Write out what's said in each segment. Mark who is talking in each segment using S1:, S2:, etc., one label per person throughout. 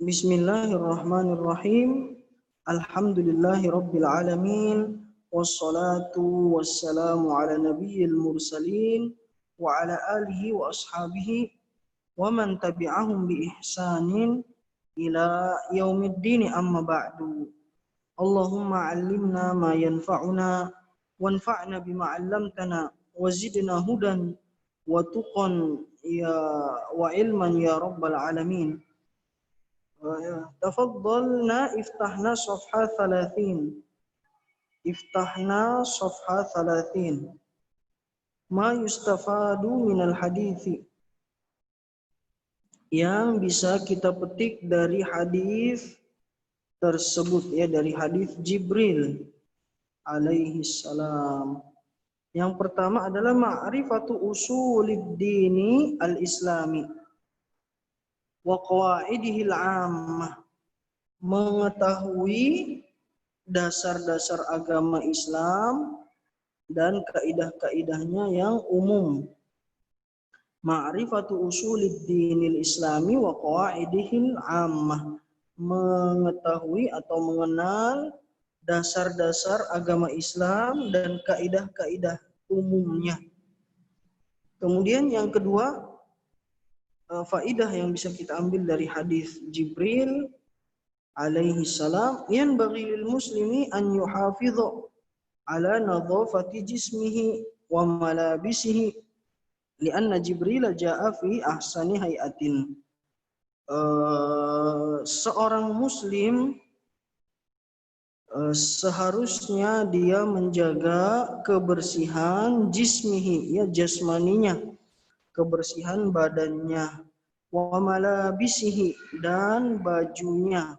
S1: Bismillahirrahmanirrahim. Alhamdulillahi rabbil alamin. Wassalatu wassalamu ala nabiyyil mursalin wa ala alihi wa ashabihi wa man tabi'ahum bi ihsanin ila yaumiddin, amma ba'du. Allahumma 'allimna ma yanfa'una wanfa'na bima 'allamtana wa zidna hudan wa tuqan wa ilman ya rabbal alamin. تفضلنا افتحنا صفحة 30. افتحنا صفحة 30. ما يستفاد من الحديث. Yang bisa kita petik dari hadis tersebut, ya, dari hadis Jibril alaihi salam. Yang pertama adalah ma'rifatu usulid dini al-islami wa qawaidihil 'ammah. Mengetahui dasar-dasar agama Islam dan kaidah-kaidahnya yang umum. Ma'rifatu usulid dinil islami wa qawaidihil 'ammah. Mengetahui atau mengenal dasar-dasar agama Islam dan kaidah-kaidah umumnya. Kemudian yang kedua, faidah yang bisa kita ambil dari hadis Jibril alaihi salam, yanbaghi lil muslimi an yuhafidha ala nadhafati jismihi wa malabisihi lianna Jibril jaa fi ahsani hayatin. Seorang muslim seharusnya dia menjaga kebersihan jismihi, ya, jasmaninya, kebersihan badannya, wa malabisihi, dan bajunya.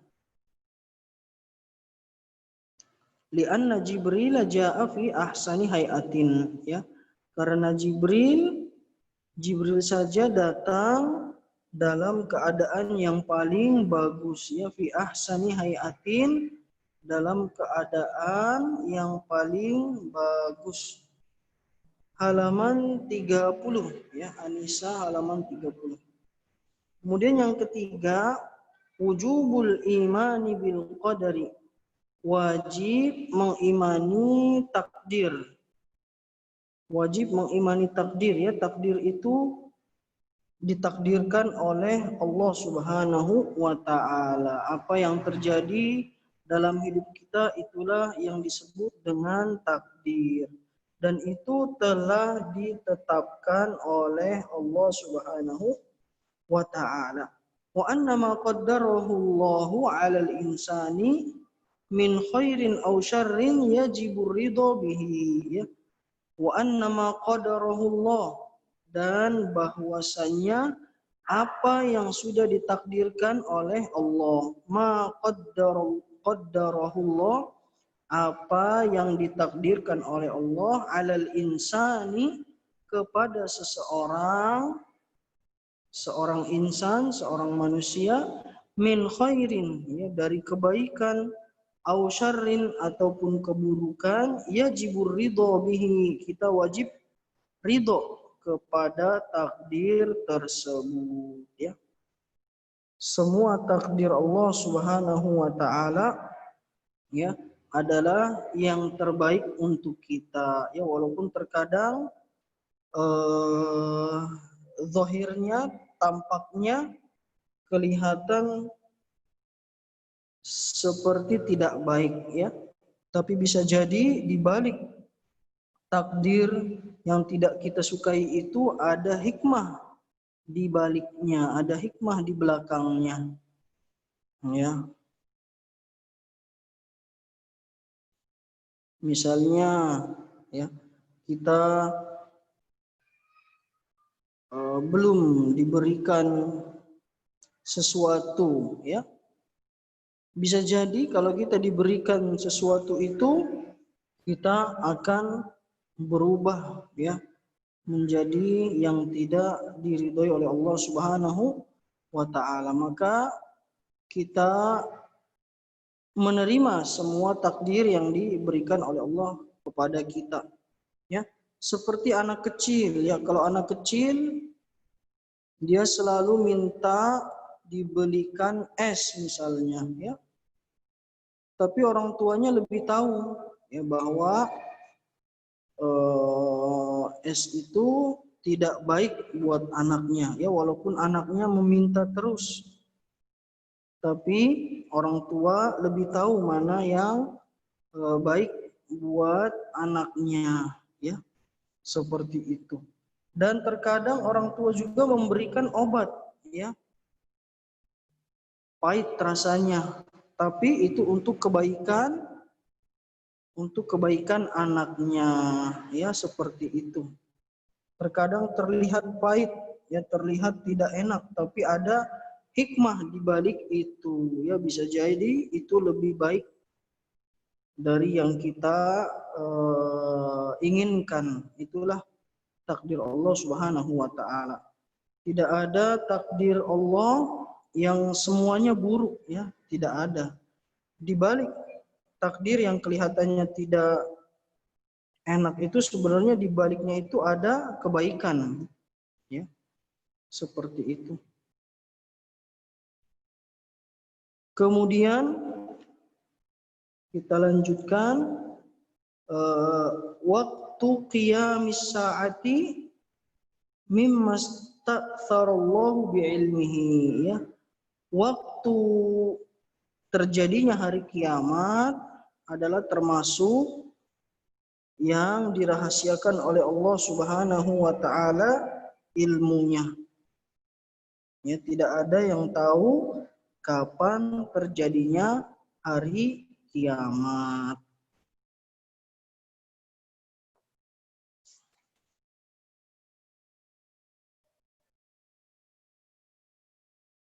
S1: Lianna Jibril jaa fi ahsani hayatin, ya, karena Jibril saja datang dalam keadaan yang paling bagus, ya, fi ahsani hayatin, dalam keadaan yang paling bagus. Halaman 30, ya, Anisa halaman 30. Kemudian yang ketiga, wujubul imani bil qadari. Wajib mengimani takdir. Wajib mengimani takdir, ya. Takdir itu ditakdirkan oleh Allah Subhanahu wa taala. Apa yang terjadi dalam hidup kita itulah yang disebut dengan takdir. Dan itu telah ditetapkan oleh Allah Subhanahu wa ta'ala. Wa anna ma qaddarahu Allahu 'alal insani min khairin aw syarrin yajibu ridha bihi, ya. Wa anna ma qaddarahu Allah, dan bahwasanya apa yang sudah ditakdirkan oleh Allah, ma qaddarahu Allah, apa yang ditakdirkan oleh Allah, 'alal insani, kepada seorang insan, seorang manusia, min khairin, ya, dari kebaikan, au syarrin, ataupun keburukan, yajibur ridho bihi, kita wajib ridho kepada takdir tersebut, ya. Semua takdir Allah Subhanahu wa taala, ya, adalah yang terbaik untuk kita, ya, walaupun terkadang zahirnya, tampaknya kelihatan seperti tidak baik, ya. Tapi bisa jadi di balik takdir yang tidak kita sukai itu ada hikmah di baliknya, ada hikmah di belakangnya, ya. Misalnya, ya, kita belum diberikan sesuatu, ya. Bisa jadi kalau kita diberikan sesuatu itu, kita akan berubah, ya, menjadi yang tidak diridhoi oleh Allah Subhanahu wa taala. Maka kita menerima semua takdir yang diberikan oleh Allah kepada kita, ya. Seperti anak kecil, ya, kalau anak kecil dia selalu minta dibelikan es misalnya, ya. Tapi orang tuanya lebih tahu ya bahwa es itu tidak baik buat anaknya, ya, walaupun anaknya meminta terus. Tapi orang tua lebih tahu mana yang baik buat anaknya, ya, seperti itu. Dan terkadang orang tua juga memberikan obat, ya, pahit rasanya, tapi itu untuk kebaikan anaknya, ya, seperti itu. Terkadang terlihat pahit, ya, terlihat tidak enak, tapi ada hikmah di balik itu, ya, bisa jadi itu lebih baik dari yang kita inginkan. Itulah takdir Allah Subhanahu wa taala. Tidak ada takdir Allah yang semuanya buruk, ya, tidak ada. Di balik takdir yang kelihatannya tidak enak itu sebenarnya di baliknya itu ada kebaikan, ya, seperti itu. Kemudian kita lanjutkan waktu qiyamis saati mimma sta'tsarallahu bi'ilmihi, ya. Waktu terjadinya hari kiamat adalah termasuk yang dirahasiakan oleh Allah Subhanahu wa taala ilmunya. Ya, tidak ada yang tahu kapan terjadinya hari kiamat.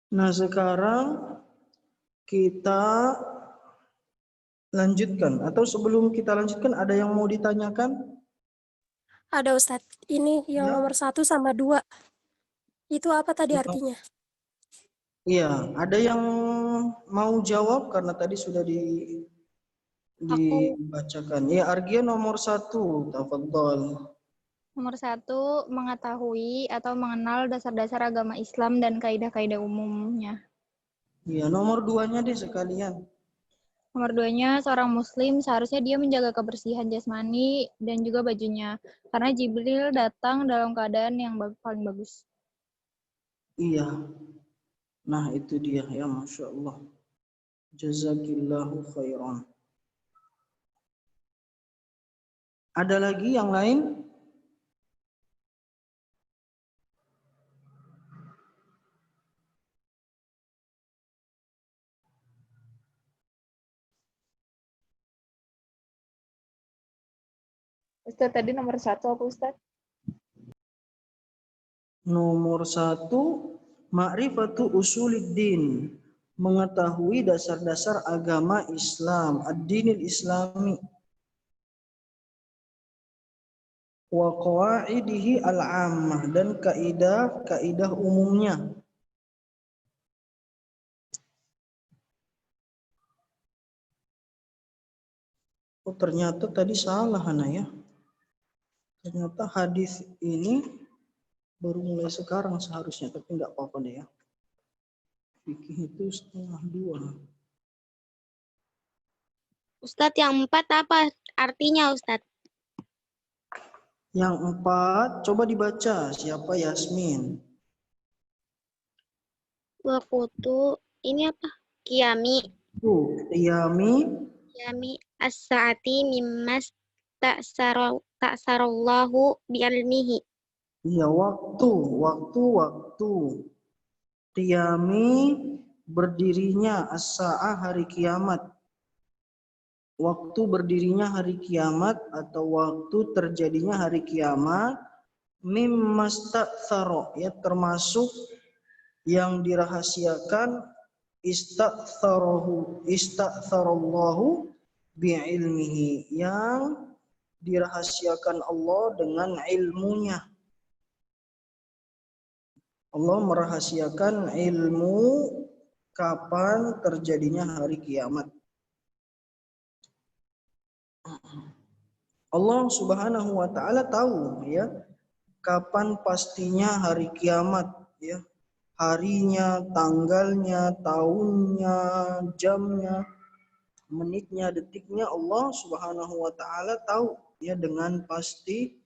S1: Nah, sekarang kita lanjutkan, atau sebelum kita lanjutkan ada yang mau ditanyakan?
S2: Ada Ustadz, ini yang
S1: Ya.
S2: nomor 1 sama 2. Itu apa tadi artinya?
S1: Iya, ada yang mau jawab karena tadi sudah dibacakan. Ya, Argia nomor 1, tafadhol.
S3: Nomor 1, mengetahui atau mengenal dasar-dasar agama Islam dan kaidah-kaidah umumnya.
S1: Iya, nomor 2-nya deh sekalian.
S3: Nomor 2-nya, seorang muslim seharusnya dia menjaga kebersihan jasmani dan juga bajunya. Karena Jibril datang dalam keadaan yang paling bagus.
S1: Iya. Nah, itu dia, ya, Masya Allah. Jazakillahu khairan. Ada lagi yang lain?
S4: Ustadz, tadi nomor 1 apa Ustadz?
S1: Nomor 1, ma'rifatu usuluddin, mengetahui dasar-dasar agama Islam, ad-dinil islami, wa qawaidihi al-ammah, dan kaidah-kaidah umumnya. Oh, ternyata tadi salah, Hana, ya. Ternyata hadis ini baru mulai sekarang seharusnya, tapi nggak apa-apa deh, ya. Fikih itu 1/2.
S5: Ustadz, yang 4 apa artinya Ustadz?
S1: Yang 4, coba dibaca. Siapa? Yasmin.
S5: Wakutu, ini apa? Qiyami. Qiyami as-saati mimmas ta'sarallahu bi'ilmihi.
S1: Iya, waktu. Qiyami, berdirinya, as-sa'ah, hari kiamat. Waktu berdirinya hari kiamat atau waktu terjadinya hari kiamat, mimmastatsaro, ya, termasuk yang dirahasiakan, istatsarallahu bi'ilmihi, yang dirahasiakan Allah dengan ilmunya. Allah merahasiakan ilmu kapan terjadinya hari kiamat. Allah Subhanahu wa taala tahu, ya, kapan pastinya hari kiamat, ya. harinya, tanggalnya, tahunnya, jamnya, menitnya, detiknya, Allah Subhanahu wa taala tahu ya dengan pasti,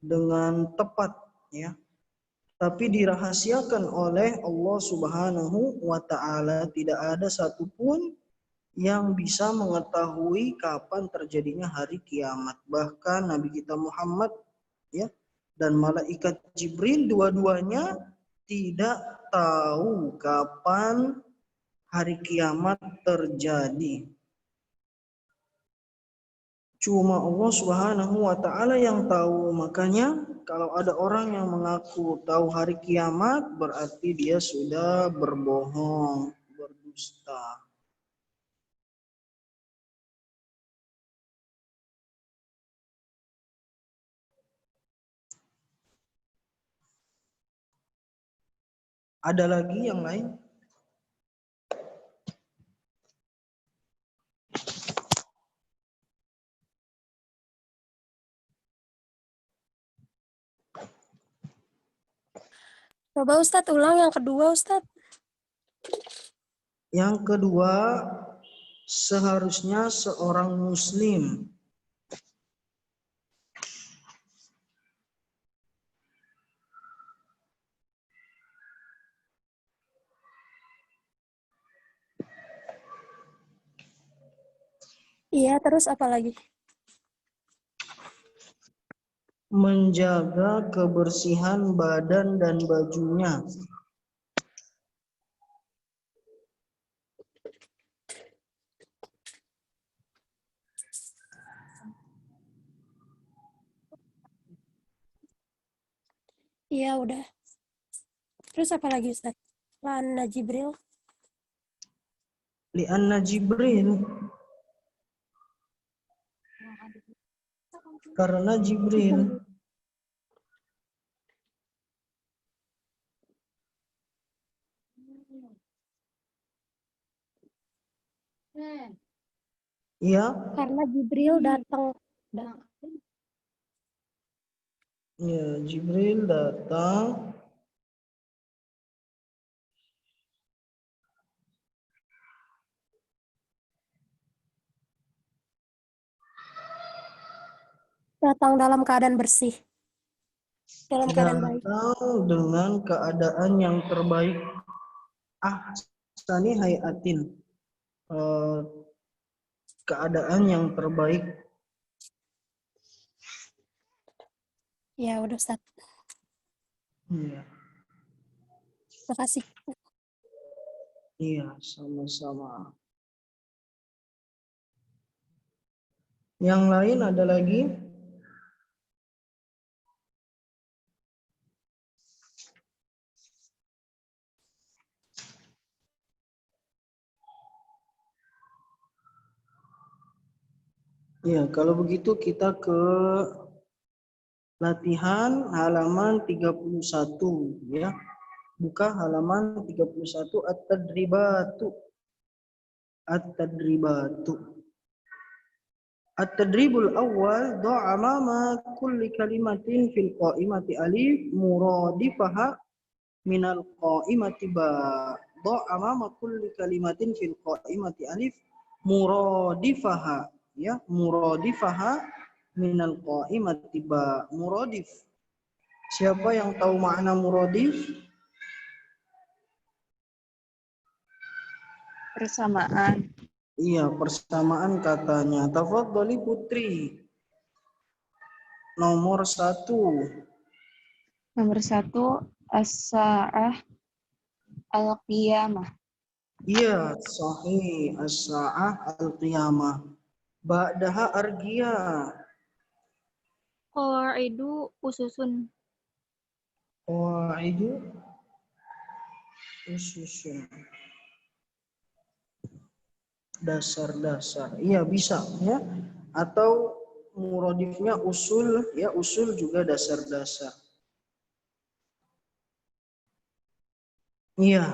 S1: dengan tepat ya. Tapi dirahasiakan oleh Allah Subhanahu wa taala, tidak ada satupun yang bisa mengetahui kapan terjadinya hari kiamat. Bahkan Nabi kita Muhammad ya dan malaikat Jibril dua-duanya tidak tahu kapan hari kiamat terjadi. Cuma Allah Subhanahu wa taala yang tahu. Makanya kalau ada orang yang mengaku tahu hari kiamat, berarti dia sudah berbohong, berdusta. Ada lagi yang lain?
S2: Coba Ustadz ulang yang kedua Ustadz.
S1: Yang kedua, seharusnya seorang muslim
S2: Iya, terus apa lagi?
S1: menjaga kebersihan badan dan bajunya.
S2: Iya, udah. Terus apa lagi Ustadz? Lana Jibril.
S1: Lianna Jibril, karena Jibril ya,
S2: Karena Jibril datang.
S1: ya Jibril datang
S2: Datang dalam keadaan bersih. Dalam keadaan baik.
S1: datang dengan keadaan yang terbaik. Ahsani hayatin, keadaan yang terbaik.
S2: Ya, udah Ustadz.
S1: Iya,
S2: Terima kasih.
S1: iya, sama-sama. Yang lain ada lagi? Ya, kalau begitu kita ke latihan halaman 31 ya. Buka halaman 31 at-tadribatu. At-tadribatu. At-tadribul awal do'a amama kulli kalimatin fil qa'imati alif muradifaha minal qa'imati ba. Do'a amama kulli kalimatin fil qa'imati alif muradifaha ya, muradifaha minal qa'imati ba. Muradif. Siapa yang tahu makna muradif?
S4: Persamaan.
S1: Iya, persamaan katanya. Tafadhali Putri. Nomor 1.
S4: Nomor 1, as-sa'ah al-qiyamah.
S1: Iya, sahih. As-sa'ah al-qiyamah. Ba'daha argia.
S3: Qawaidu ususun.
S1: Qawaidu ususun. Dasar-dasar. Iya, bisa ya. Atau muradifnya usul, ya usul juga dasar-dasar. Iya.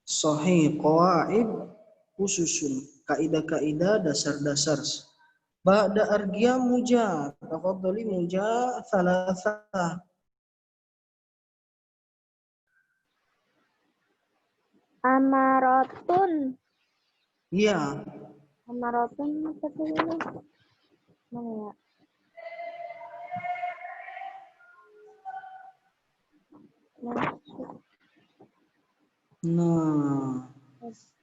S1: Sahih, qawaid ususun. Kaidah-kaidah dasar-dasar. Ba'da argia muja. Tafadhali muja thalatha.
S5: Amarotun.
S1: Iya.
S5: Amarotun apa tuh ini? Mana ya?
S1: Nah,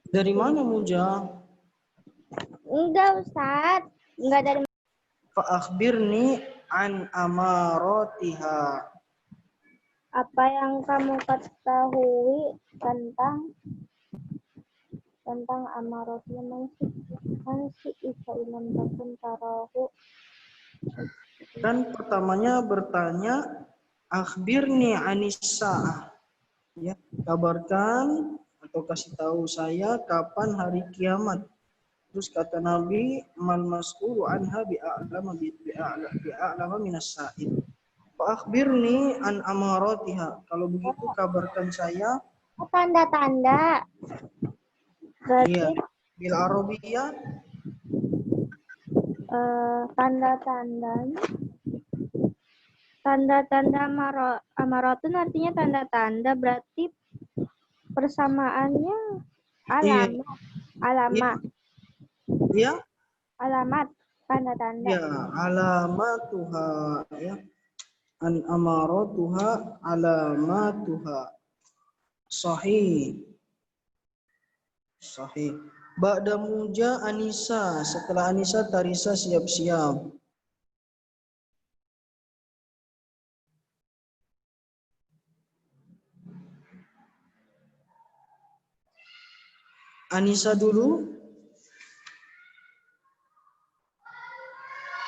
S1: dari mana Muja?
S5: Enggak, Ustaz. Enggak dari
S1: Fa'akhbirni an amaratiha.
S5: apa yang kamu ketahui tentang amarotnya mansi isa iman takun tarahu.
S1: Kan pertamanya bertanya, akhbirni anis-sa'ah. Ya, kabarkan atau kasih tahu saya kapan hari kiamat. Terus kata Nabi, mal mas'ulu anha bi'a'lama minas sa'il. Fa akhbirni an amaratiha. Kalau begitu kabarkan saya.
S5: Tanda-tanda. Berarti
S1: Iya. Bil Arabiyah.
S5: tanda-tanda amaratun artinya tanda-tanda, berarti persamaannya
S1: Iya.
S5: alamat
S1: Iya.
S5: alamat tanda-tanda.
S1: Ya, alamatuha ya. An amaratuha alamatuha. Sahih. Sahih. Ba'da muja Anisa, setelah Anisa Tarisa siap-siap. Anisa dulu.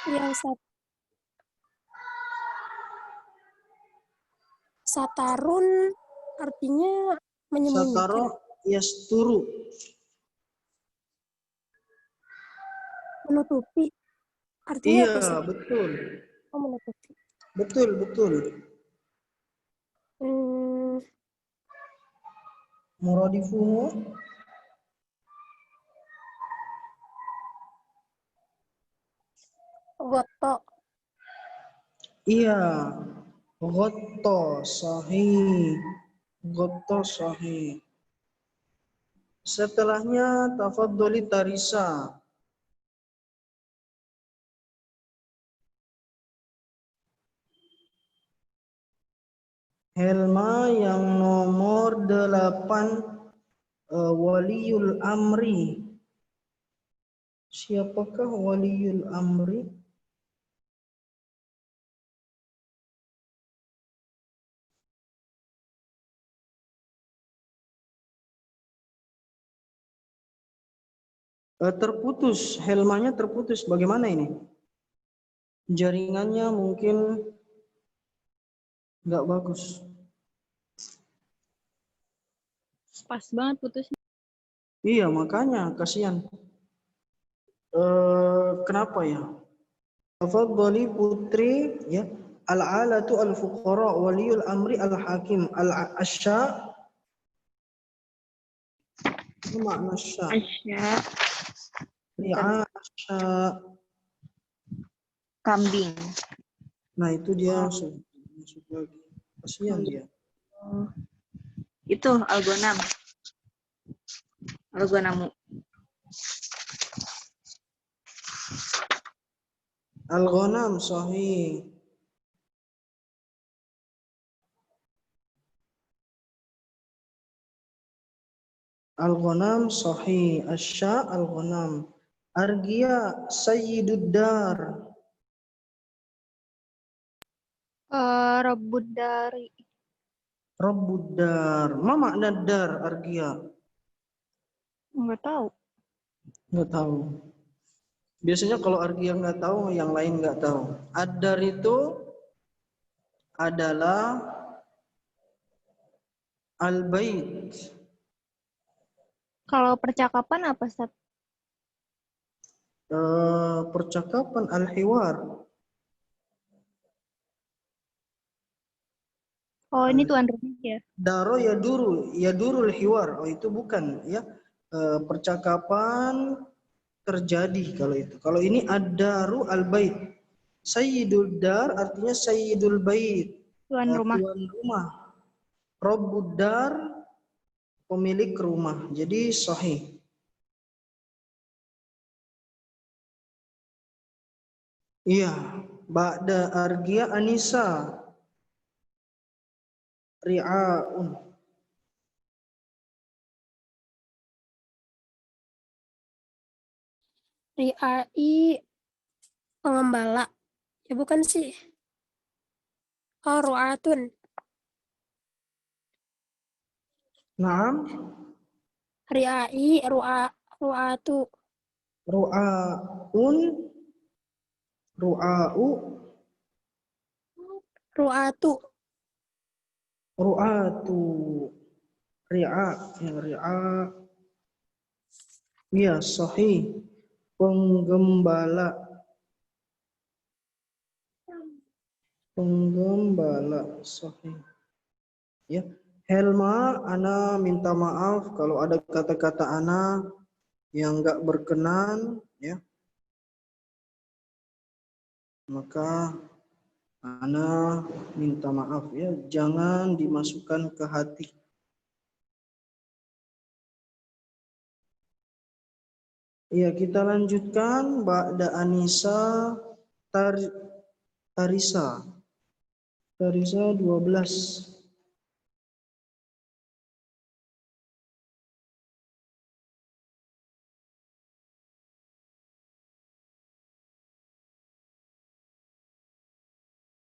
S2: Iya, Ustaz. Satarun artinya menyembunyikan.
S1: Sataro yasturu.
S2: Menutupi. Artinya
S1: Iya,
S2: apa, Ustaz?
S1: betul.
S2: Oh, menutupi.
S1: Betul. Muradifuhu.
S2: Goto.
S1: Iya. Ghatta sahih. Ghatta sahih. Setelahnya tafaddali Tarisa. Helma yang nomor 8, Waliul Amri. Siapakah Waliul Amri? Terputus, helmanya terputus. Bagaimana ini? Jaringannya mungkin nggak bagus.
S3: Pas banget putusnya.
S1: Iya, makanya kasihan. Kenapa ya? Tafadhali putri ya. Al-alatu al-fuqara waliul amri al-hakim al-asya. Apa makna asya?
S4: Asya,
S1: Asya.
S4: kambing.
S1: Nah, itu dia masuk lagi. Kasihan dia.
S4: Itu algonam. Algonamu.
S1: Al-ghanam sahih. Al-ghanam sahih. Asya al-ghanam. Argia sayyidud dar.
S3: Rabbud dari.
S1: Rabbud dar. Ma makna dar argia?
S3: Enggak tahu.
S1: Nggak tahu. Biasanya kalau argia nggak tahu, yang lain nggak tahu. Ad-dar itu adalah al-bait.
S3: Kalau percakapan apa, Ustaz?
S1: Percakapan al-hiwar.
S3: Oh, ini tuan rumah ya.
S1: Daro yadurul hiwar. Oh, itu bukan ya. Percakapan terjadi kalau itu. Kalau ini ad-daru al-bait. Sayyidul dar artinya sayyidul bait.
S3: Tuan rumah.
S1: Tuan rumah. Rabbud dar pemilik rumah. Jadi sahih. Iya, ba'da argia anisa ri'aun.
S2: Ri'ai pengembala. Ya bukan sih. Oh, ru'atun.
S1: Naam,
S2: Ri'ai, ru'atu.
S1: ru'aun, ru'au,
S2: Ru'atu.
S1: ru'atu, ri'a, ya ri'a. Iya, sahih. Penggembala. Penggembala, sahih. Ya, Helma, ana minta maaf kalau ada kata-kata ana yang enggak berkenan, ya. Maka ana minta maaf ya, jangan dimasukkan ke hati. Ya, kita lanjutkan ba'da Anisa Tarisa. Tarisa 12.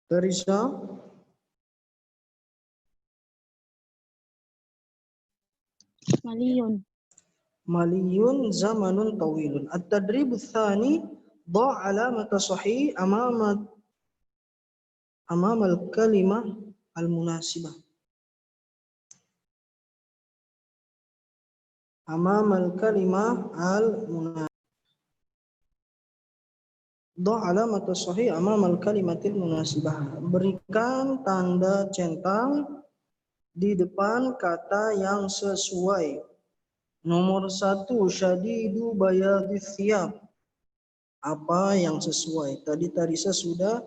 S1: Tarisa
S5: Maliyun.
S1: maliyun zamanun tawilun. At-tadribu tsani dha' alamata sahih amama al-kalimah al-munasibah. Amama al-kalimah al-munasibah. Dha' alamata sahih amama al-kalimatil munasibah. Berikan tanda centang di depan kata yang sesuai. Nomor 1, syadidu bayadis thiyab. Apa yang sesuai? Tadi Tarisa sudah.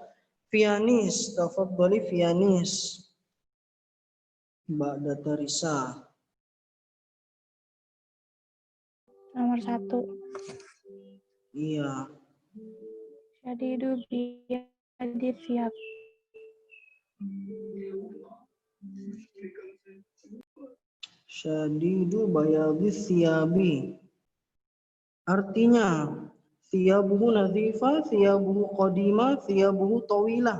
S1: Fianis, tafadhali Fianis. Ba'da Tarisa.
S4: Nomor 1.
S1: Iya.
S4: Syadidu biyadi siap.
S1: Syadidu bayadis thiyabi. Artinya, thiyabuhu nadhifa, thiyabuhu qadima, thiyabuhu tawilah.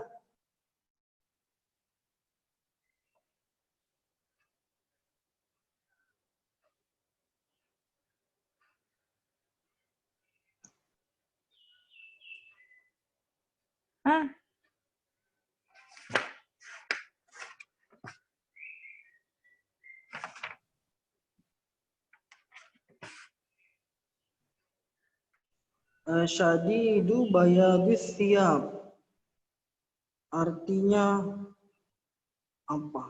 S4: Ah,
S1: Syadidu bayadis thiyab. Artinya apa?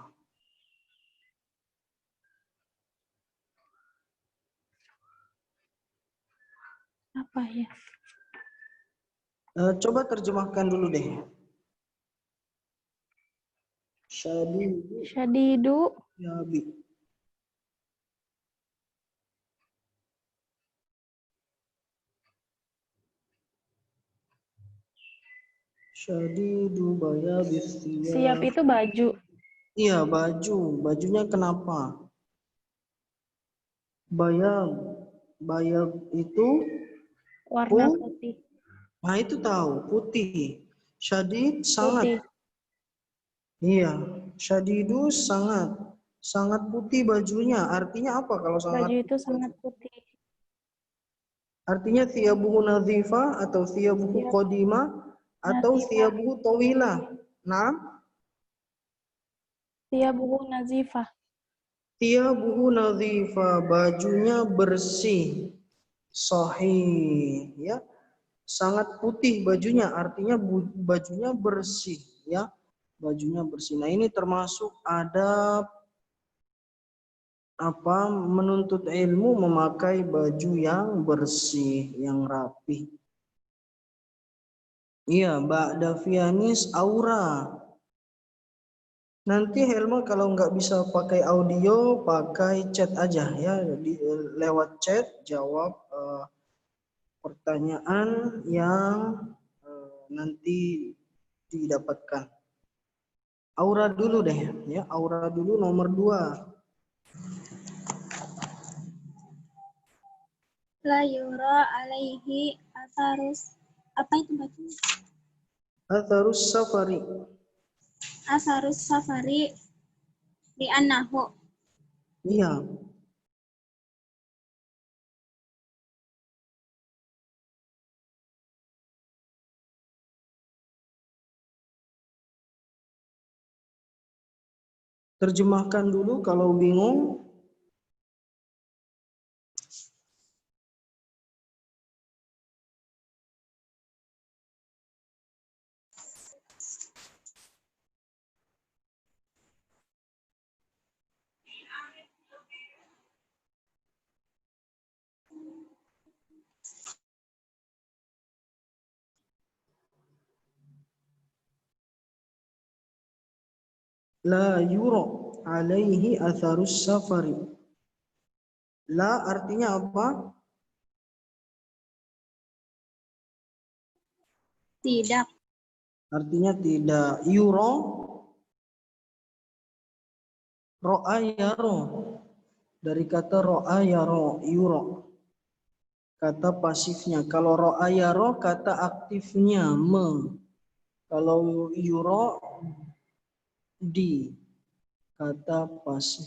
S4: apa ya?
S1: Coba terjemahkan dulu deh. Syadidu
S4: Syadidu
S1: thiyabi. Syadidu bayadis
S4: siap
S1: thiyab.
S4: itu baju.
S1: Iya, baju. Bajunya kenapa? Bayab. Bayab itu
S4: Warna
S1: putih.
S4: putih.
S1: Nah, itu tahu, putih. Syadid sangat.
S4: Putih.
S1: Iya, syadidu sangat. Sangat putih bajunya. Artinya apa kalau sangat
S4: Baju itu
S1: putih
S4: sangat
S1: baju?
S4: putih.
S1: Artinya thiyabuhu nadhifa atau thiyabuhu
S4: Siap
S1: qadima atau
S4: nazifah.
S1: thiyabuhu tawilah. Nah,
S4: Thiyabuhu nazifah.
S1: thiyabuhu nadhifa, bajunya bersih. Sahih, ya. Sangat putih bajunya, artinya bajunya bersih, ya. Bajunya bersih. Nah, ini termasuk adab apa menuntut ilmu memakai baju yang bersih, yang rapi. Iya, ba'da fianis aura. Nanti Helma kalau nggak bisa pakai audio, pakai chat aja ya. Lewat chat jawab pertanyaan yang nanti didapatkan. Aura dulu deh ya. Aura dulu nomor 2.
S5: La yura alaihi asarus. Apa itu bacanya?
S1: Atharus safari.
S5: Asarus safari di annahu.
S1: Iya. Terjemahkan dulu kalau bingung. La yura alaihi atharus safari. La artinya apa?
S5: Tidak.
S1: Artinya tidak. Yura, ro'a yaro. Dari kata ro'a yaro, yura. Kata pasifnya. Kalau ro'a yaro kata aktifnya me. Kalau yura di kata pasif.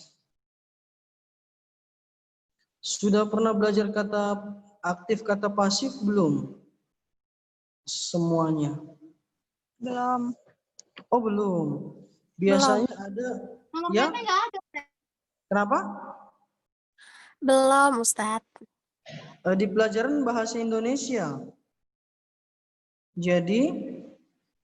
S1: Sudah pernah belajar kata aktif kata pasif belum? Semuanya.
S3: Belum.
S1: Oh belum. Biasanya ada ya. Kenapa?
S2: Belum, Ustadz.
S1: Di pelajaran bahasa Indonesia. Jadi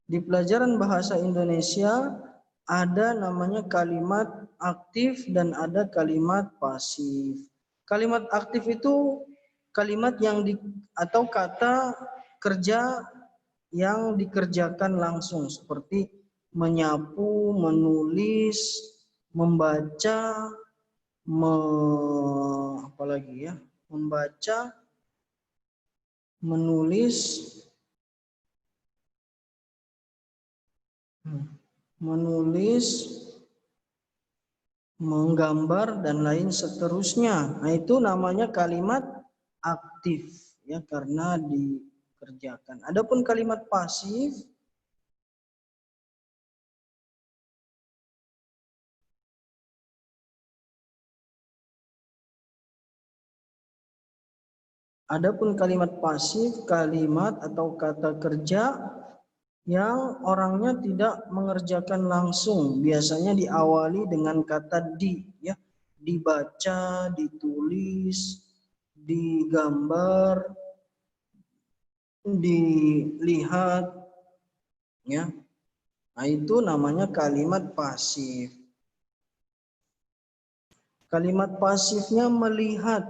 S1: di pelajaran bahasa Indonesia ada namanya kalimat aktif dan ada kalimat pasif. Kalimat aktif itu kalimat yang atau kata kerja yang dikerjakan langsung seperti menyapu, menulis, membaca, apalagi ya? Membaca, menulis, menggambar dan lain seterusnya. Nah, itu namanya kalimat aktif ya karena dikerjakan. Adapun kalimat pasif kalimat atau kata kerja yang orangnya tidak mengerjakan langsung, biasanya diawali dengan kata di ya. Dibaca, ditulis, digambar, dilihat ya. Nah, itu namanya kalimat pasif. Kalimat pasifnya melihat.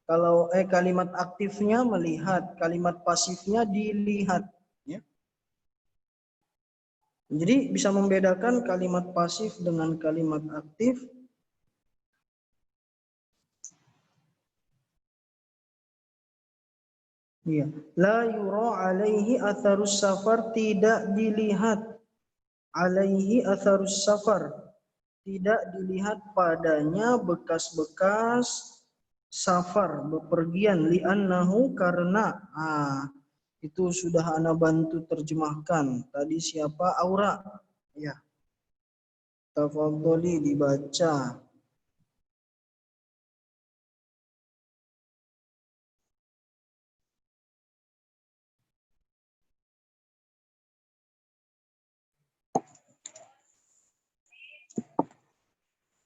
S1: Kalau kalimat aktifnya melihat, kalimat pasifnya dilihat ya. Jadi bisa membedakan kalimat pasif dengan kalimat aktif. Iya. La yura alaihi atharus safar, tidak dilihat. Alaihi atharus safar, tidak dilihat padanya bekas-bekas safar, bepergian. Li'annahu, karena. Itu sudah ana bantu terjemahkan. Tadi siapa? Aura. Ya. Tafadholi dibaca.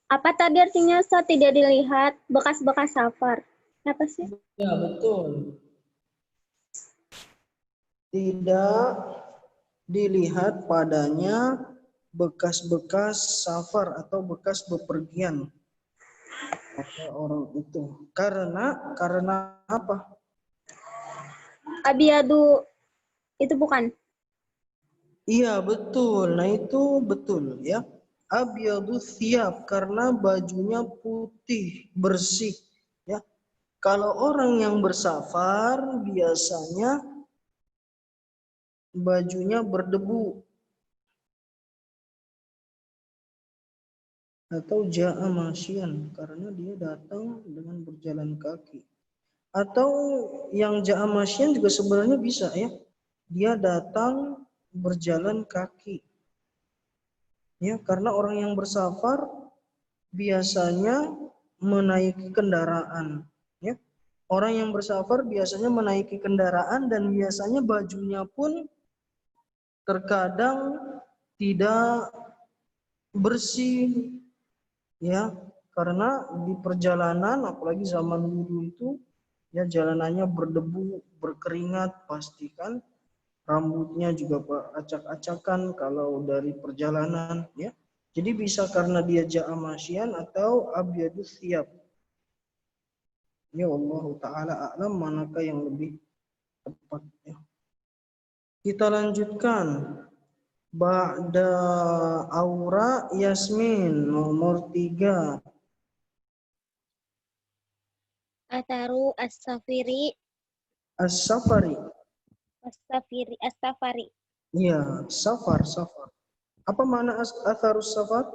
S5: Apa tadi artinya Ustaz tidak dilihat bekas-bekas safar? Apa sih?
S1: Ya, betul. Tidak dilihat padanya bekas-bekas safar atau bekas bepergian orang itu. Karena apa?
S5: Abiyadu itu bukan.
S1: Iya, betul. Nah, itu betul ya. abyadus thiyab, karena bajunya putih, bersih. Ya. Kalau orang yang bersafar biasanya bajunya berdebu. Atau ja'a masyian, karena dia datang dengan berjalan kaki. Atau yang ja'a masyian juga sebenarnya bisa ya. Dia datang berjalan kaki. Ya, karena orang yang bersafar biasanya menaiki kendaraan, ya. Orang yang bersafar biasanya menaiki kendaraan dan biasanya bajunya pun terkadang tidak bersih, ya, karena di perjalanan apalagi zaman dulu itu ya jalanannya berdebu, berkeringat, pastikan rambutnya juga acak-acakan kalau dari perjalanan, ya. Jadi bisa karena dia ja'a masyian atau abyadus thiyab. Ya Allah taala a'lam manakah yang lebih tepat, ya. Kita lanjutkan. Ba'da aura Yasmin nomor 3.
S5: Atharu as-safiri
S1: As-safari.
S5: as-safari.
S1: Iya, safar. Apa makna atharus safar?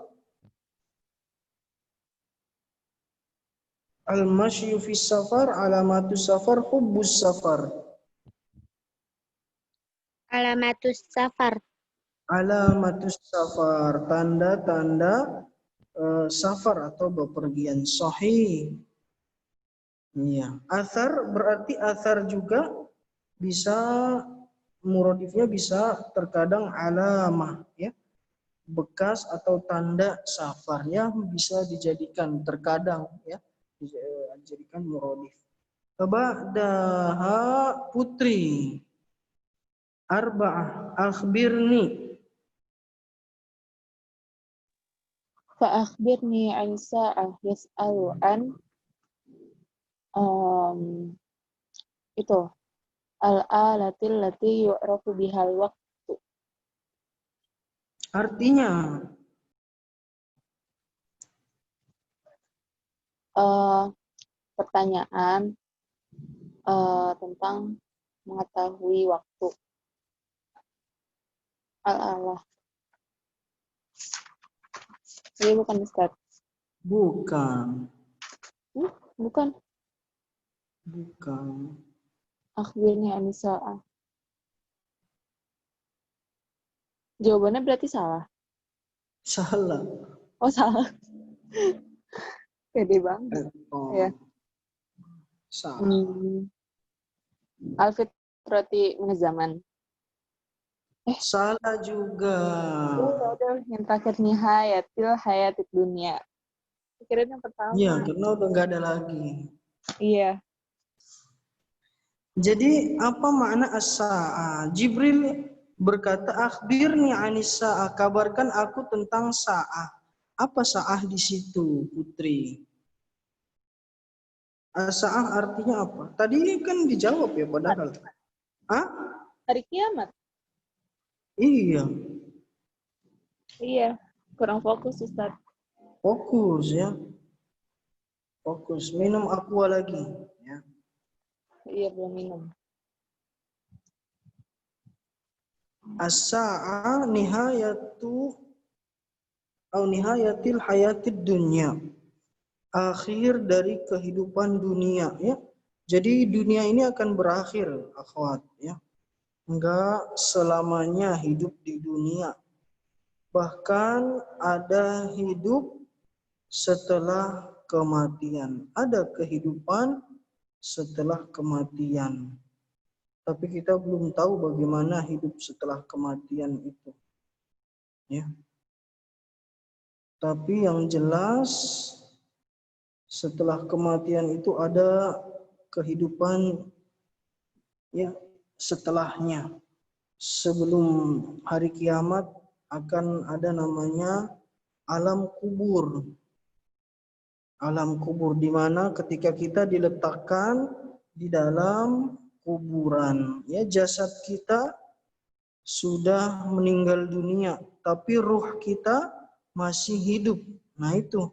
S1: Al-masyu fi safar, alamatus safar, hubbus safar.
S5: Alamatus safar.
S1: Alamatus safar, tanda-tanda safar atau bepergian. Sahih. Iya. Athar berarti athar juga bisa muradifnya bisa terkadang alamah, ya. Bekas atau tanda safarnya bisa dijadikan terkadang, ya, dijadikan muradif. Ba'daha putri. Arba'ah akhbirni.
S4: Fa'akhbirni an sa'ah yas'alu an itu al-alatil lati yu'rafu bihal waqtu.
S1: Artinya
S4: Pertanyaan tentang mengetahui waktu. Al-alah. Ini bukan Ustaz.
S1: bukan.
S4: Bukan. Akhirnya Anissa. Jawabannya berarti salah.
S1: Salah.
S4: Oh, salah. Pede banget.
S1: Oh.
S4: Ya.
S1: Salah.
S4: Al-fitrati zaman.
S1: Salah juga.
S4: Udah, yang terakhir hayatid dunia. Pikirin yang pertama.
S1: Iya, karena udah nggak ada lagi.
S4: Iya.
S1: Jadi apa makna as-sa'ah? Jibril berkata, akhbirni anis sa'ah, kabarkan aku tentang sa'ah. Apa sa'ah di situ, Putri? As-sa'ah artinya apa? Tadi kan dijawab ya padahal. Hah?
S4: Hari kiamat.
S1: Iya.
S4: Iya. Kurang fokus, Ustaz.
S1: Fokus ya. Fokus. Minum aqua lagi. Ya.
S4: Iya, belum minum.
S1: As-sa'ah nihayatil hayatid dunya. Akhir dari kehidupan dunia, ya. Jadi dunia ini akan berakhir, akhwat, ya. Enggak selamanya hidup di dunia. Bahkan ada hidup setelah kematian. Ada kehidupan setelah kematian. Tapi kita belum tahu bagaimana hidup setelah kematian itu. Ya. Tapi yang jelas setelah kematian itu ada kehidupan ya setelahnya. Sebelum hari kiamat akan ada namanya alam kubur. Alam kubur di mana ketika kita diletakkan di dalam kuburan, ya jasad kita sudah meninggal dunia, tapi ruh kita masih hidup. Nah itu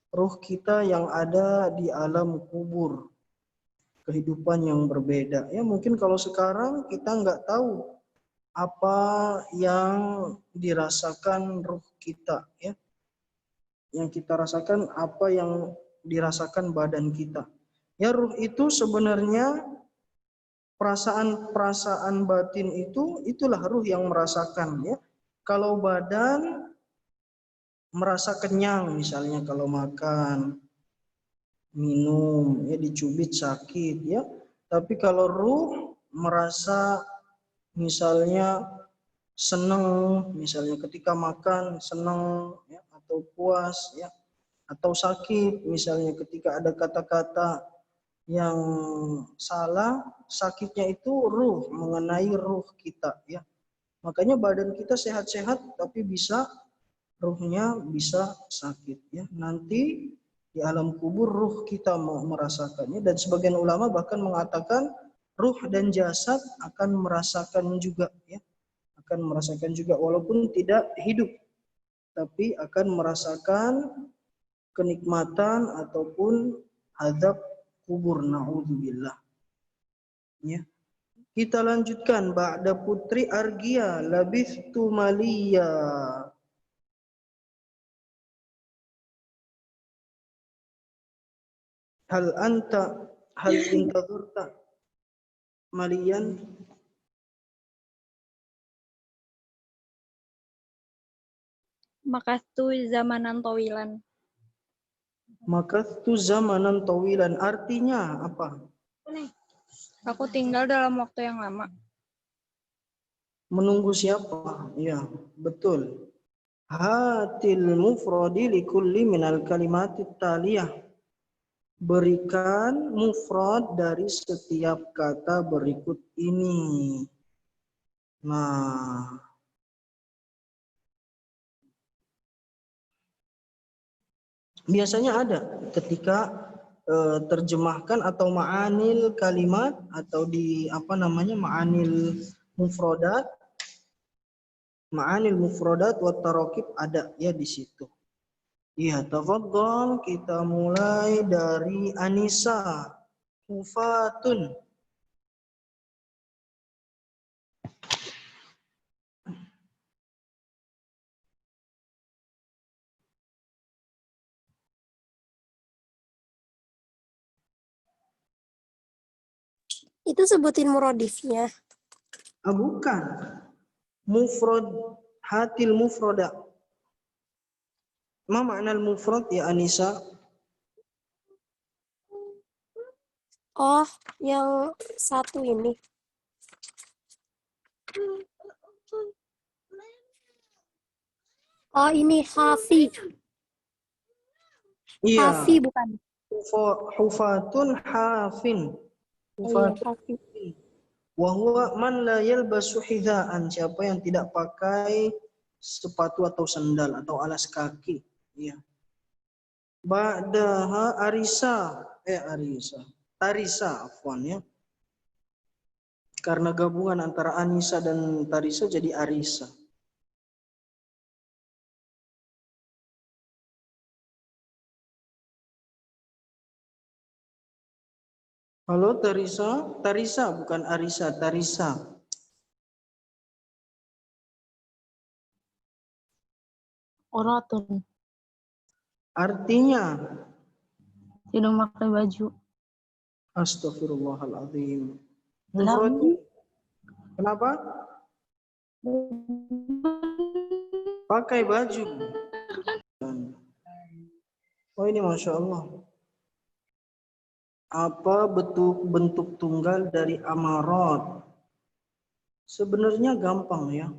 S1: ruh kita yang ada di alam kubur, kehidupan yang berbeda. Ya mungkin kalau sekarang kita nggak tahu apa yang dirasakan ruh kita, ya. Yang kita rasakan apa yang dirasakan badan kita. Ya ruh itu sebenarnya perasaan batin itu, itulah ruh yang merasakan, ya. Kalau badan merasa kenyang misalnya kalau makan, minum, ya dicubit sakit, ya. Tapi kalau ruh merasa misalnya senang, misalnya ketika makan senang, ya, atau puas, ya, atau sakit, misalnya ketika ada kata-kata yang salah, sakitnya itu ruh, mengenai ruh kita, ya. Makanya badan kita sehat-sehat tapi bisa ruhnya bisa sakit, ya. Nanti di alam kubur ruh kita mau merasakannya, dan sebagian ulama bahkan mengatakan ruh dan jasad akan merasakan juga, ya. Akan merasakan juga walaupun tidak hidup, tapi akan merasakan kenikmatan ataupun azab kubur, naudzubillah. Ya. Kita lanjutkan ba'da putri Argia labithtu maliya. Hal intadurta maliyan.
S3: Makastu zamanan tawilan.
S1: Makastu zamanan tawilan, artinya apa?
S3: Aku tinggal dalam waktu yang lama.
S1: Menunggu siapa? Ya, betul. Hatil mufradi likulli minal kalimatit taliyah. Berikan mufrad dari setiap kata berikut ini. Nah, biasanya ada ketika terjemahkan atau ma'anil kalimat atau di ma'anil mufradat, wa tarakib ada ya di situ. Iya, tafadhol, kita mulai dari Anisa. Hufatun.
S2: Itu sebutin muradifnya.
S1: Bukan. Mufrad, hatil mufrada. Ma makna al-mufrad ya Anisa?
S2: Oh, yang satu ini. Oh, ini hafi.
S1: Iya.
S2: Hafi bukan.
S1: Hufatun hafin.
S2: Iya,
S1: Hufatun.
S2: hafi.
S1: Wa huwa man la yalbasu hidhaan, siapa yang tidak pakai sepatu atau sandal atau alas kaki, ya. Ba'daha arisa, tarisa afwan, ya. Karena gabungan antara Anisa dan Tarisa jadi Arisa. Halo Tarisa, Tarisa bukan Arisa, Tarisa.
S6: Uratun,
S1: Artinya,
S6: tidak pakai baju.
S1: Astaghfirullahaladzim. Mufradnya, kenapa? Pakai baju. Oh ini Masya Allah. Apa bentuk tunggal dari amarat? Sebenarnya gampang ya.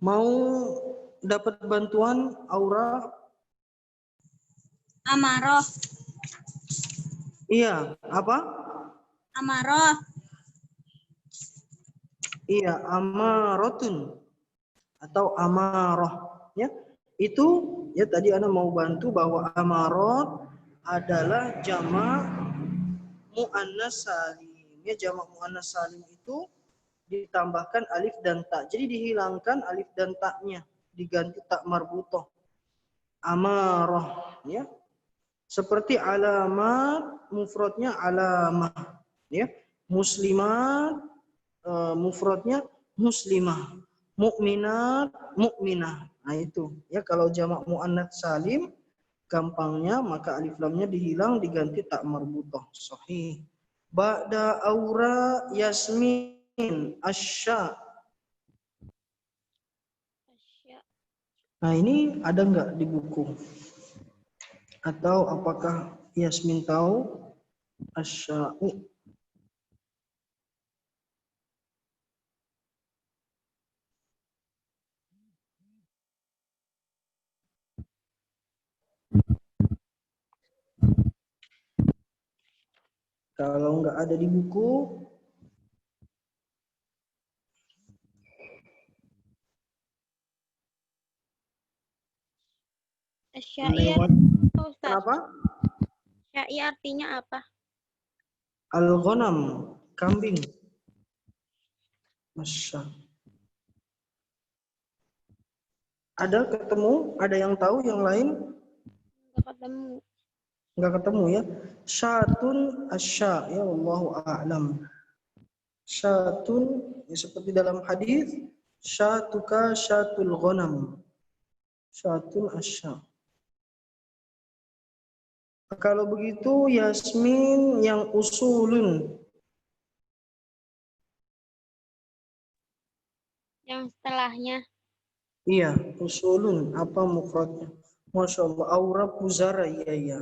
S1: Mau dapat bantuan Aura?
S5: Amaroh.
S1: Iya, apa?
S5: Amaroh.
S1: Iya, amarotun atau amarah, ya. Itu ya tadi Ana mau bantu bahwa amarot adalah jamak muannas salim. Ya, jamak muannas salim itu ditambahkan alif dan ta. Jadi dihilangkan alif dan ta-nya, diganti ta marbutoh. Amarah, ya. Seperti alamat, mufradnya alamah, ya. Muslimat, mufradnya muslimah. Mukminat, mukminah. Nah itu, ya kalau jamak muannats salim, gampangnya maka alif lamnya dihilang diganti ta marbutoh. Sahih. Ba'da aura yasmin asya. Nah ini ada nggak di buku? Atau apakah Yasmin tahu asya'u? Kalau nggak ada di buku,
S5: Syai
S1: lewat
S5: Ustaz.
S1: kenapa?
S5: Syai artinya apa?
S1: Al-ghanam, kambing. Masya. Ada ketemu? Ada yang tahu yang lain?
S5: Nggak ketemu.
S1: Nggak ketemu ya? Syatun asya, ya Allahu a'lam. Syatun, ya seperti dalam hadis, syatuka syatul ghanam. Syatun asya. Kalau begitu Yasmin yang usulun.
S5: Yang setelahnya.
S1: Iya, usulun. Apa mufradnya? Masya Allah. Aura puzara. Iya.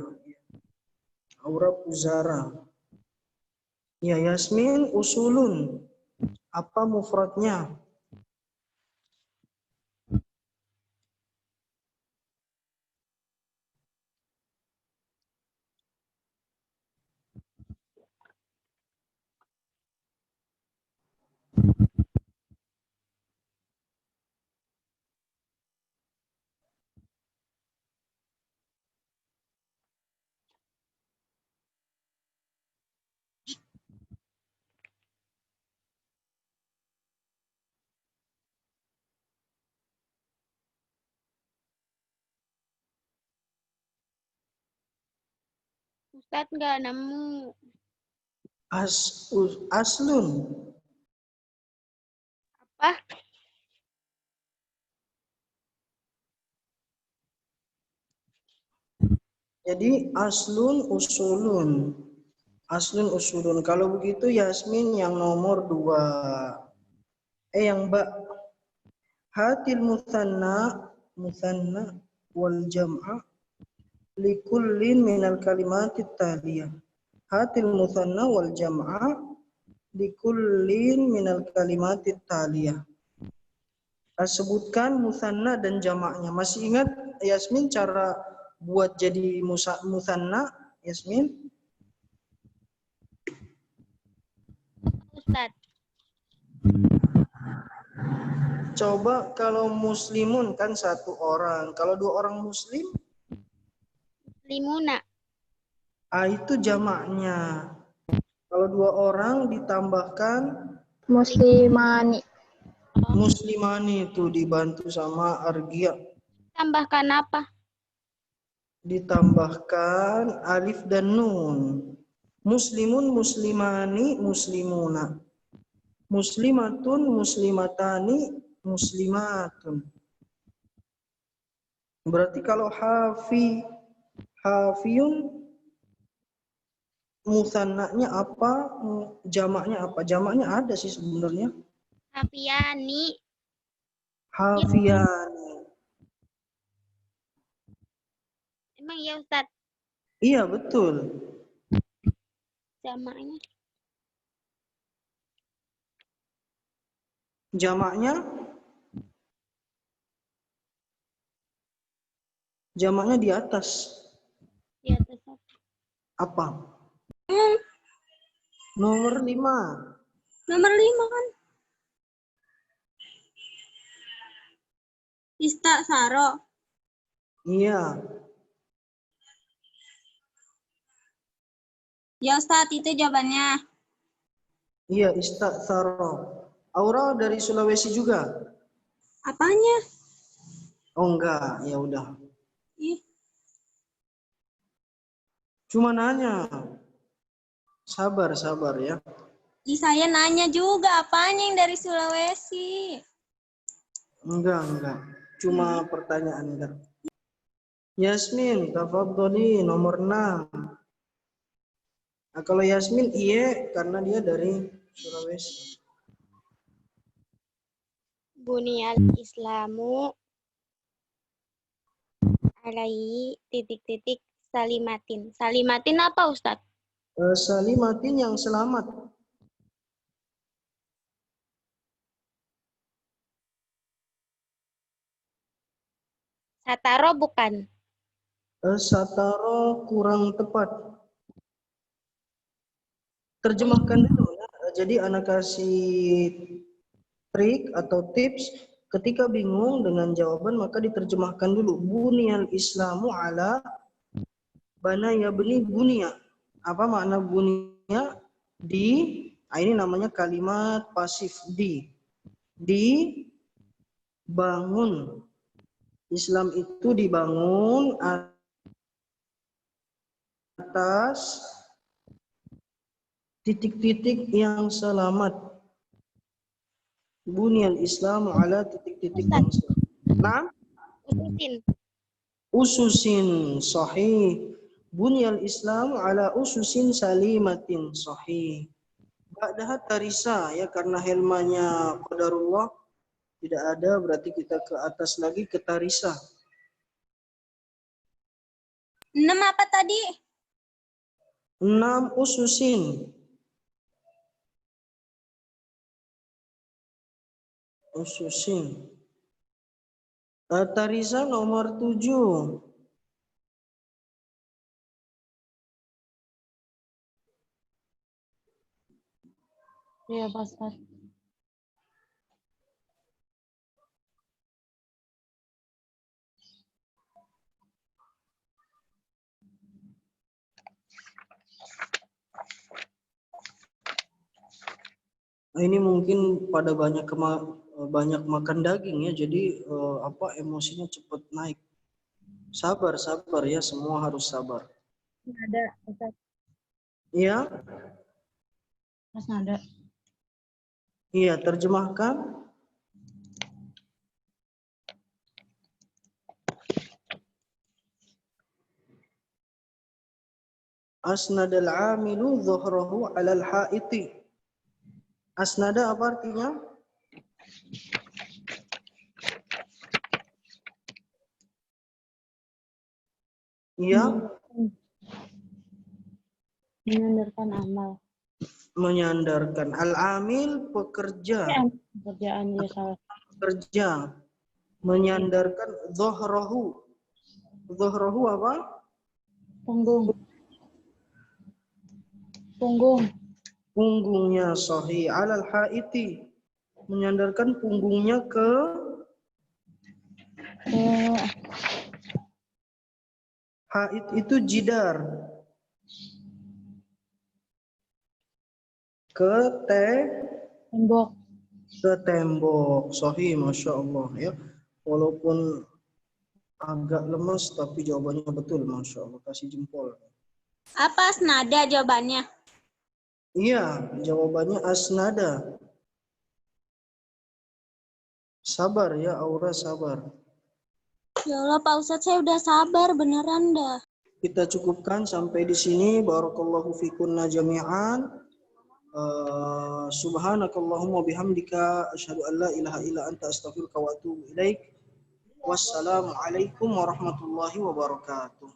S1: Aura puzara. Ya, Yasmin usulun. Apa mufradnya?
S5: Ustaz nggak nemu.
S1: Aslun.
S5: Apa?
S1: Jadi aslun usulun. Aslun usulun. Kalau begitu Yasmin yang nomor 2. Yang Mbak. Hatil musanna wal jam'a likullin minal kalimatit taliyah. Hatil musanna wal jam'a likullin minal kalimatit taliyah. Sebutkan musanna dan jamaknya. Masih ingat Yasmin cara buat jadi musanna, Yasmin?
S5: Ustaz.
S1: Coba kalau muslimun kan 1 orang. Kalau 2 orang muslim,
S5: Limuna.
S1: itu jamaknya. Kalau 2 orang ditambahkan
S6: Muslimani.
S1: muslimani itu dibantu sama Argia.
S5: Tambahkan apa?
S1: Ditambahkan alif dan nun. Muslimun, muslimani, muslimuna. Muslimatun, muslimatani, muslimatun. Berarti kalau hafiyun musannanya apa? Jamaknya apa? Jamaknya ada sih sebenarnya.
S5: Hafiyani.
S1: Hafiyani.
S5: Emang ya Ustaz?
S1: Iya betul.
S5: Jamaknya.
S1: Jamaknya di atas.
S5: Di atas
S1: Apa? Nomor 5.
S5: Nomor 5 kan? Istasaro.
S1: Iya.
S5: Ya Ustaz, itu jawabannya.
S1: Iya, istatsara. Aura dari Sulawesi juga?
S5: Apanya?
S1: Oh enggak, ya udah.
S5: Ih,
S1: Cuma nanya. Sabar ya.
S5: saya nanya juga apanya yang dari Sulawesi.
S1: Enggak. Cuma pertanyaan enggak. Yasmin, tafadholi nomor 6. Nah, kalau Yasmin iya karena dia dari Sulawesi.
S7: Buniyal Islamu alaihi titik-titik salimatin. Salimatin apa, Ustadz?
S1: Salimatin yang selamat.
S7: Sataro bukan?
S1: Sataro kurang tepat. Terjemahkan dulu ya. Jadi anak kasih trik atau tips ketika bingung dengan jawaban maka diterjemahkan dulu. Buniyal Islamu ala bana yabni bunya. Apa makna bunya? Ini namanya kalimat pasif dibangun. Islam itu dibangun atas titik-titik yang selamat. Bunyal Islam ala titik-titik yang selamat. Nah, ususin sahih. Bunyal Islam ala ususin salimatin sahih. Ba'daha tarisa ya, karena helmanya qadarullah tidak ada, berarti kita ke atas lagi ke tarisa.
S5: 6 apa tadi?
S1: 6 ususin. Tarisa nomor 7.
S4: Iya, Pak Ustadz.
S1: Nah, ini mungkin pada banyak makan daging ya, jadi emosinya cepat naik. Sabar ya, semua harus sabar.
S4: Nada, Ustadz.
S1: Iya?
S4: Mas nada.
S1: Iya, terjemahkan. Asnadal amilu dhuhrahu alal haiti. Asnada apa artinya? Iya.
S4: Menyandarkan amal.
S1: Menyandarkan. Al-amil pekerja.
S4: Pekerjaan dia salah.
S1: Pekerja. Menyandarkan dhuhrahu. Dhuhrahu apa?
S4: Punggung.
S1: Punggungnya sahih alal haiti. Menyandarkan punggungnya ke hait itu jidar. Ke
S4: Tembok.
S1: Ke tembok. Sahih, Masya Allah ya. Walaupun agak lemas tapi jawabannya betul, Masya Allah. Kasih jempol.
S5: Apa asnada jawabannya?
S1: Iya, jawabannya asnada. Sabar ya, Aura, sabar.
S5: Ya Allah, Pak Ustadz, saya udah sabar beneran dah.
S1: Kita cukupkan sampai di sini. Barakallahu fikunna jami'an. Subhanakallahumma bihamdika asyhadu an la ilaha illa anta astaghfiruka wa atubu ilaik. Wassalamualaikum warahmatullahi wabarakatuh.